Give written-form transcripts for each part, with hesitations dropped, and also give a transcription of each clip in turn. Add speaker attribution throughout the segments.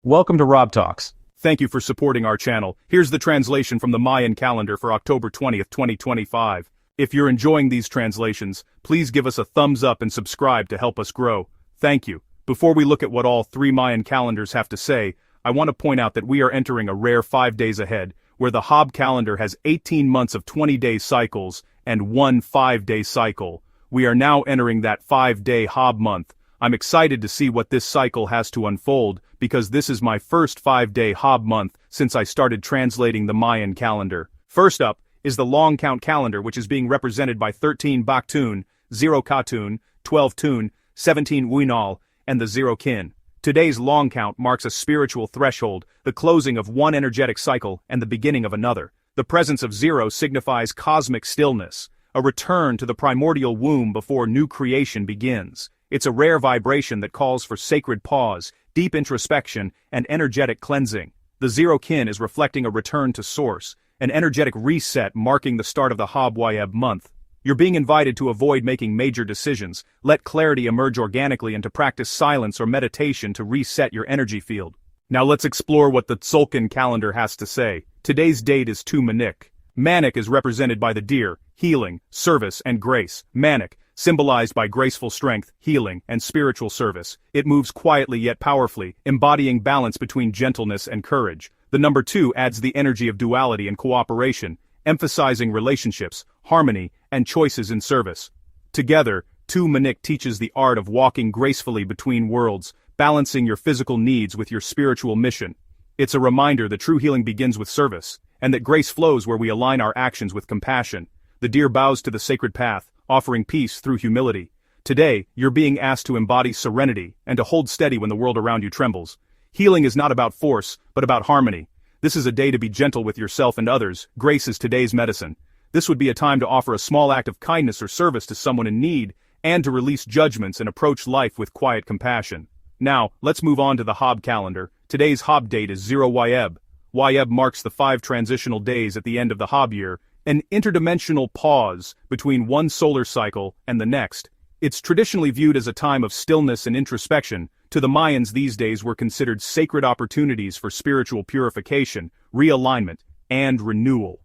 Speaker 1: Welcome to Rob Talks.
Speaker 2: Thank you for supporting our channel. Here's the translation from the Mayan calendar for October 20th, 2025. If you're enjoying these translations, please give us a thumbs up and subscribe to help us grow. Thank you. Before we look at what all three Mayan calendars have to say, I want to point out that we are entering a rare 5 days ahead, where the Hob calendar has 18 months of 20-day cycles and one 5-day cycle. We are now entering that 5-day Hob month. I'm excited to see what this cycle has to unfold, because this is my first 5-day Hob month since I started translating the Mayan calendar. First up is the long count calendar, which is being represented by 13 Baktun, 0 Katun, 12 Tun, 17 Winal, and the Tzolk'in. Today's long count marks a spiritual threshold, the closing of one energetic cycle and the beginning of another. The presence of 0 signifies cosmic stillness, a return to the primordial womb before new creation begins. It's a rare vibration that calls for sacred pause, deep introspection, and energetic cleansing. The Tzolk'in is reflecting a return to source, an energetic reset marking the start of the Hob Wayeb month. You're being invited to avoid making major decisions, let clarity emerge organically, and to practice silence or meditation to reset your energy field. Now let's explore what the Tzolk'in calendar has to say. Today's date is 2 Manik. Manik is represented by the deer, healing, service, and grace. Manik, symbolized by graceful strength, healing, and spiritual service. It moves quietly yet powerfully, embodying balance between gentleness and courage. The number 2 adds the energy of duality and cooperation, emphasizing relationships, harmony, and choices in service. Together, 2 Manik teaches the art of walking gracefully between worlds, balancing your physical needs with your spiritual mission. It's a reminder that true healing begins with service, and that grace flows where we align our actions with compassion. The deer bows to the sacred path, offering peace through humility. Today, you're being asked to embody serenity and to hold steady when the world around you trembles. Healing is not about force, but about harmony. This is a day to be gentle with yourself and others. Grace is today's medicine. This would be a time to offer a small act of kindness or service to someone in need, and to release judgments and approach life with quiet compassion. Now, let's move on to the Hob calendar. Today's Hob date is 0 Wayeb. Wayeb marks the 5 transitional days at the end of the Hob year, an interdimensional pause between one solar cycle and the next. It's traditionally viewed as a time of stillness and introspection. To the Mayans, these days were considered sacred opportunities for spiritual purification, realignment, and renewal.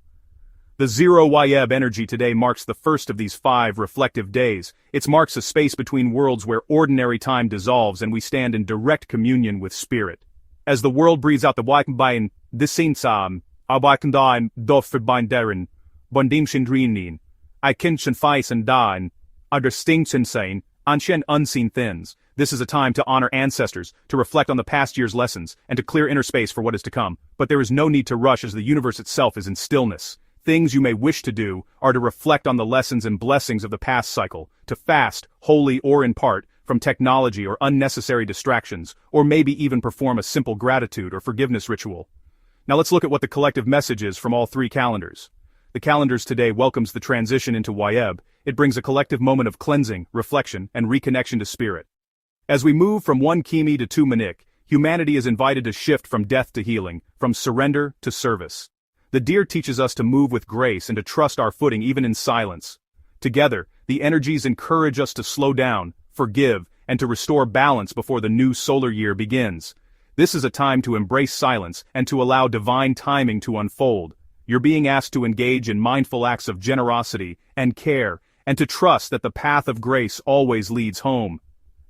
Speaker 2: The 0 Wayeb energy today marks the first of these 5 reflective days. It marks a space between worlds where ordinary time dissolves and we stand in direct communion with spirit. As the world breathes out the Wakenbein, Disinsam, Awakendaim, Dofverbinderen, Bondim Shindrinin, I Kinshin Feis and Dine, Understinction Sane, Anshen Unseen Thins. This is a time to honor ancestors, to reflect on the past year's lessons, and to clear inner space for what is to come. But there is no need to rush, as the universe itself is in stillness. Things you may wish to do are to reflect on the lessons and blessings of the past cycle, to fast, wholly or in part, from technology or unnecessary distractions, or maybe even perform a simple gratitude or forgiveness ritual. Now let's look at what the collective message is from all 3 calendars. The calendars today welcomes the transition into Wayeb. It brings a collective moment of cleansing, reflection, and reconnection to spirit. As we move from 1 Kimi to 2 Manik, humanity is invited to shift from death to healing, from surrender to service. The deer teaches us to move with grace and to trust our footing even in silence. Together, the energies encourage us to slow down, forgive, and to restore balance before the new solar year begins. This is a time to embrace silence and to allow divine timing to unfold. You're being asked to engage in mindful acts of generosity and care, and to trust that the path of grace always leads home.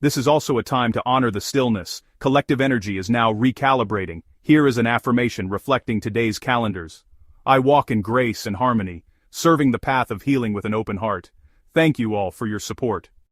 Speaker 2: This is also a time to honor the stillness. Collective energy is now recalibrating. Here is an affirmation reflecting today's calendars. I walk in grace and harmony, serving the path of healing with an open heart. Thank you all for your support.